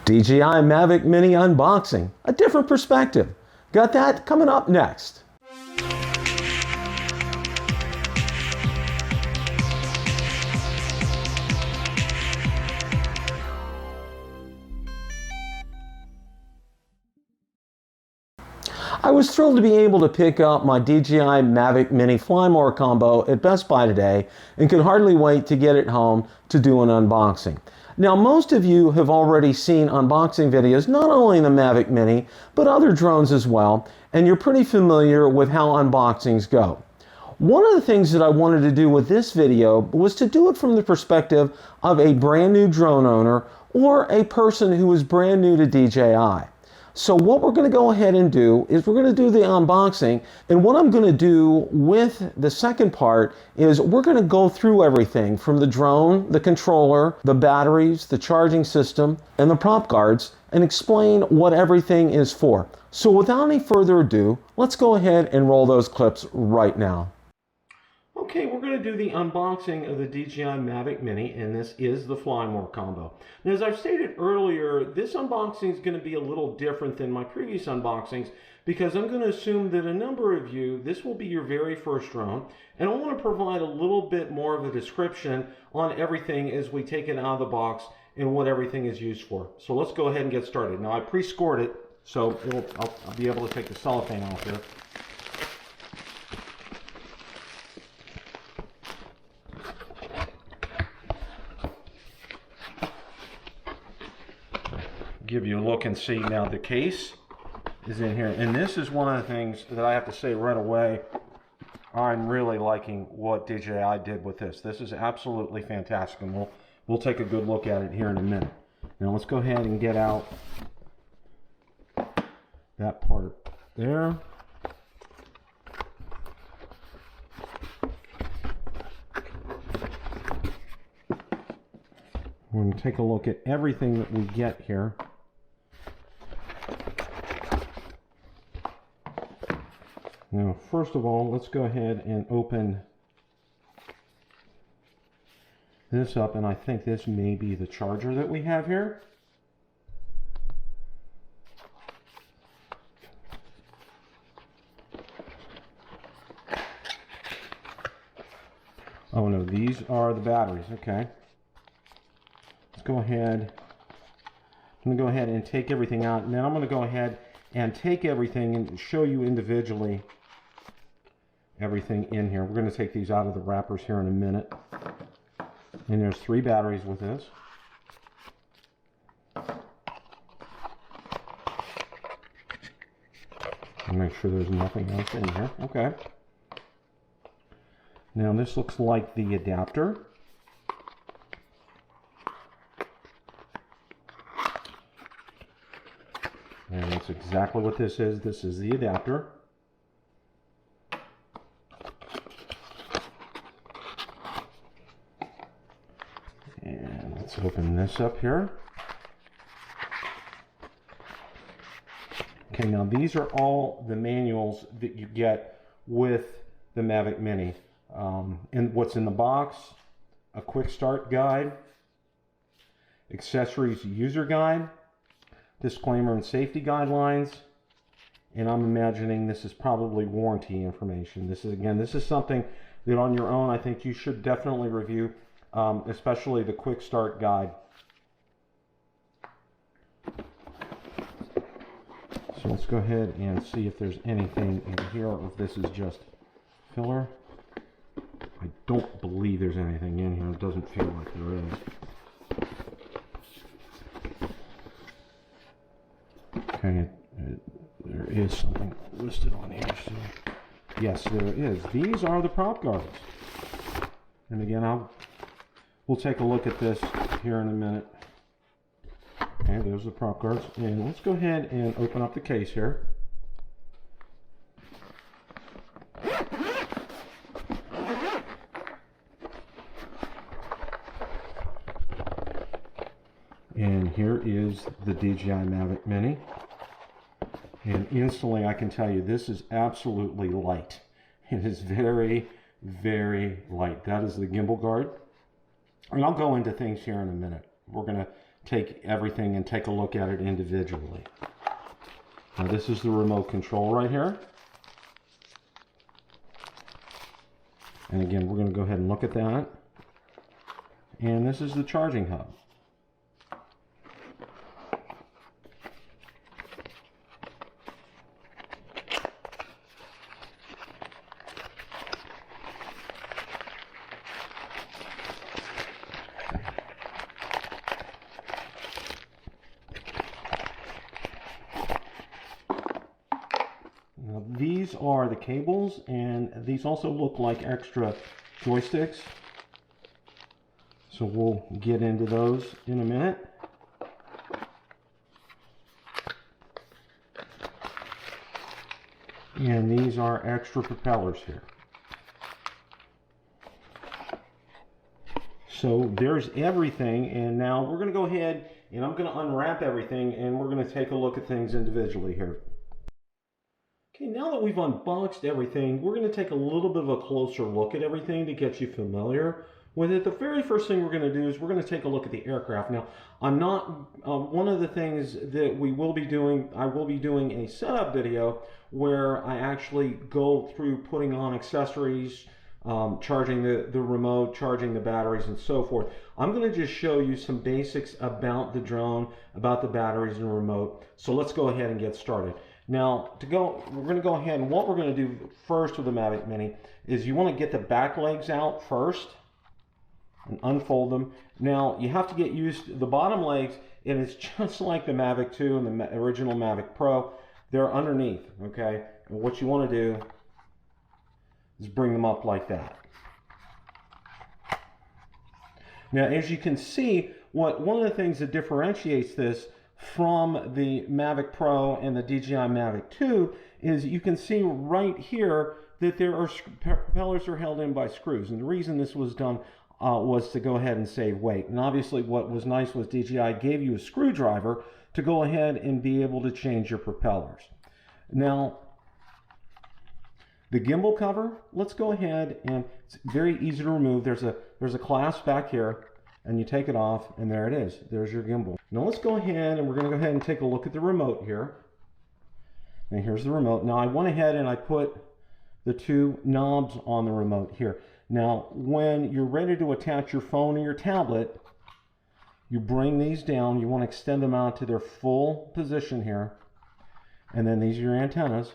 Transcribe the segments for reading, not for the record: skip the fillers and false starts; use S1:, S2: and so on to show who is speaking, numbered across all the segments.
S1: DJI Mavic Mini unboxing, a different perspective. Got that coming up next. I was thrilled to be able to pick up my DJI Mavic Mini Fly More combo at Best Buy today and could hardly wait to get it home to do an unboxing. Now, most of you have already seen unboxing videos, not only in the Mavic Mini, but other drones as well, and you're pretty familiar with how unboxings go. One of the things that I wanted to do with this video was to do it from the perspective of a brand new drone owner or a person who is brand new to DJI. So what we're going to go ahead and do is we're going to do the unboxing, and what I'm going to do with the second part is we're going to go through everything from the drone, the controller, the batteries, the charging system, and the prop guards, and explain what everything is for. So without any further ado, let's go ahead and roll those clips right now. Okay, we're going to do the unboxing of the DJI Mavic Mini, and this is the Fly More combo. Now, as I've stated earlier, this unboxing is going to be a little different than my previous unboxings because I'm going to assume that a number of you, this will be your very first drone, and I want to provide a little bit more of a description on everything as we take it out of the box and what everything is used for. So let's go ahead and get started. Now, I pre-scored it, so I'll be able to take the cellophane off here. Give you a look and see. Now the case is in here, and this is one of the things that I have to say right away. I'm really liking what DJI did with this. This is absolutely fantastic, and we'll take a good look at it here in a minute. Now let's go ahead and get out that part there. We're going to take a look at everything that we get here. Now, first of all, let's go ahead and open this up, and I think this may be the charger that we have here. Oh no, these are the batteries. Okay. Let's go ahead. I'm going to go ahead and take everything out, and then I'm going to go ahead and take everything and show you individually everything in here. We're going to take these out of the wrappers here in a minute. And there's 3 batteries with this. And make sure there's nothing else in here. Okay. Now this looks like the adapter. And that's exactly what this is. This is the adapter. And let's open this up here. Okay, now these are all the manuals that you get with the Mavic Mini. And what's in the box: a quick start guide, accessories user guide, disclaimer and safety guidelines, and I'm imagining this is probably warranty information. This is something that on your own I think you should definitely review, especially the quick start guide. So let's go ahead and see if there's anything in here, or if this is just filler. I don't believe there's anything in here. It doesn't feel like there is. Okay, there is something listed on here. So yes, there is. These are the prop guards. And again, we'll take a look at this here in a minute. Okay, there's the prop guards. And let's go ahead and open up the case here. And here is the DJI Mavic Mini. And instantly I can tell you this is absolutely light. It is very, very light. That is the gimbal guard. And I'll go into things here in a minute. We're going to take everything and take a look at it individually. Now this is the remote control right here. And again, we're going to go ahead and look at that. And this is the charging hub. Now, these are the cables, and these also look like extra joysticks. So we'll get into those in a minute. And these are extra propellers here. So there's everything, and now we're going to go ahead and I'm going to unwrap everything, and we're going to take a look at things individually here. Okay, now that we've unboxed everything, we're going to take a little bit of a closer look at everything to get you familiar with it. The very first thing we're going to do is we're going to take a look at the aircraft. Now, I'm not, one of the things that we will be doing, I will be doing a setup video where I actually go through putting on accessories, charging the remote, charging the batteries, and so forth. I'm going to just show you some basics about the drone, about the batteries and remote. So let's go ahead and get started. Now, we're going to go ahead, and what we're going to do first with the Mavic Mini is you want to get the back legs out first and unfold them. Now, you have to get used to the bottom legs, and it's just like the Mavic 2 and the original Mavic Pro. They're underneath, okay? And what you want to do is bring them up like that. Now, as you can see, one of the things that differentiates this from the Mavic Pro and the DJI Mavic 2 is you can see right here that there are propellers are held in by screws. And the reason this was done was to go ahead and save weight. And obviously what was nice was DJI gave you a screwdriver to go ahead and be able to change your propellers. Now, the gimbal cover, let's go ahead, and it's very easy to remove. There's a clasp back here, and you take it off, and there it is. There's your gimbal. Now let's go ahead, and we're going to go ahead and take a look at the remote here. And here's the remote. Now I went ahead and I put the two knobs on the remote here. Now when you're ready to attach your phone or your tablet, you bring these down. You want to extend them out to their full position here. And then these are your antennas.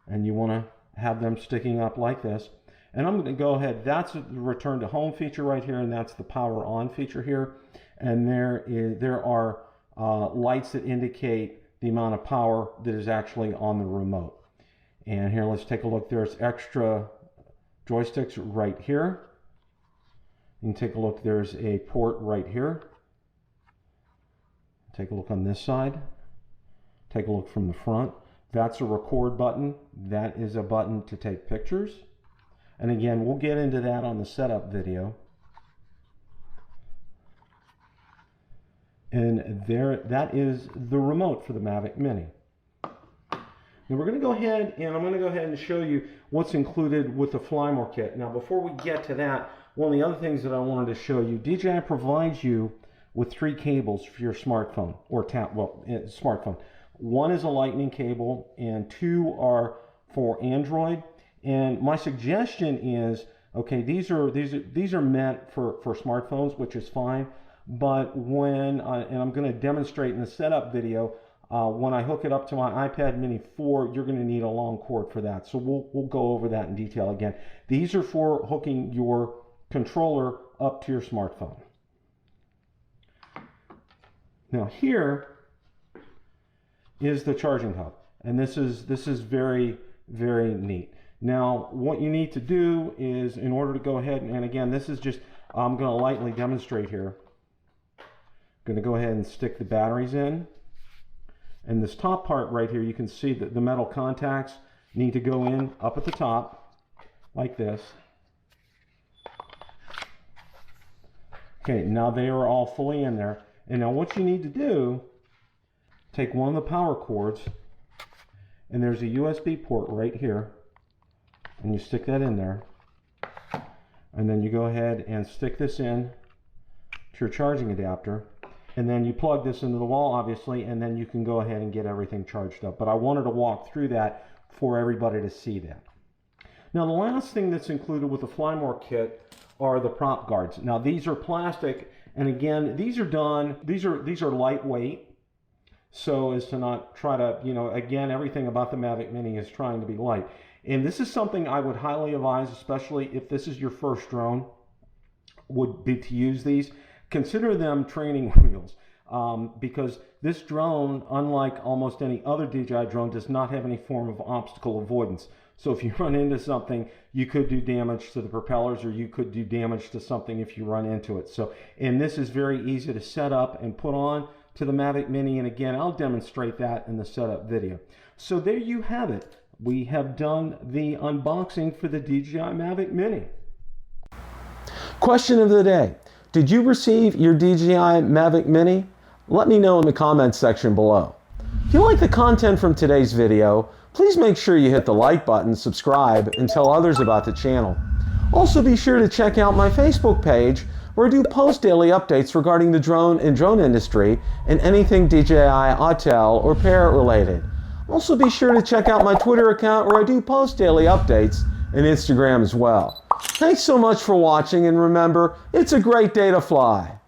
S1: And you want to have them sticking up like this. And I'm going to go ahead, that's the return to home feature right here, and that's the power on feature here. And there are lights that indicate the amount of power that is actually on the remote. And here, let's take a look. There's extra joysticks right here. You can take a look, there's a port right here. Take a look on this side. Take a look from the front. That's a record button. That is a button to take pictures. And again, we'll get into that on the setup video. And there, that is the remote for the Mavic Mini. Now we're going to go ahead, and I'm going to go ahead and show you what's included with the Flymore kit. Now before we get to that, one of the other things that I wanted to show you, DJI provides you with 3 cables for your smartphone, or smartphone. One is a lightning cable, and 2 are for Android. And my suggestion is, okay, these are meant for smartphones, which is fine. But when and I'm going to demonstrate in the setup video, when I hook it up to my iPad Mini 4, you're going to need a long cord for that. So we'll go over that in detail again. These are for hooking your controller up to your smartphone. Now here is the charging hub, and this is very, very neat. Now what you need to do is, in order to go ahead, and again, this is just, I'm going to lightly demonstrate here. I'm going to go ahead and stick the batteries in, and this top part right here, you can see that the metal contacts need to go in up at the top like this. Okay, now they are all fully in there. And now what you need to do, take one of the power cords, and there's a USB port right here, and you stick that in there, and then you go ahead and stick this in to your charging adapter. And then you plug this into the wall, obviously, and then you can go ahead and get everything charged up. But I wanted to walk through that for everybody to see that. Now, the last thing that's included with the Flymore kit are the prop guards. Now, these are plastic, and again, these are lightweight, so as to not try to, again, everything about the Mavic Mini is trying to be light. And this is something I would highly advise, especially if this is your first drone, would be to use these. Consider them training wheels, because this drone, unlike almost any other DJI drone, does not have any form of obstacle avoidance. So if you run into something, you could do damage to the propellers, or you could do damage to something if you run into it. So, and this is very easy to set up and put on to the Mavic Mini, and again, I'll demonstrate that in the setup video. So there you have it. We have done the unboxing for the DJI Mavic Mini. Question of the day. Did you receive your DJI Mavic Mini? Let me know in the comments section below. If you like the content from today's video, please make sure you hit the like button, subscribe, and tell others about the channel. Also be sure to check out my Facebook page, where I do post daily updates regarding the drone and drone industry and anything DJI, Autel, or Parrot related. Also be sure to check out my Twitter account, where I do post daily updates, and Instagram as well. Thanks so much for watching, and remember, it's a great day to fly.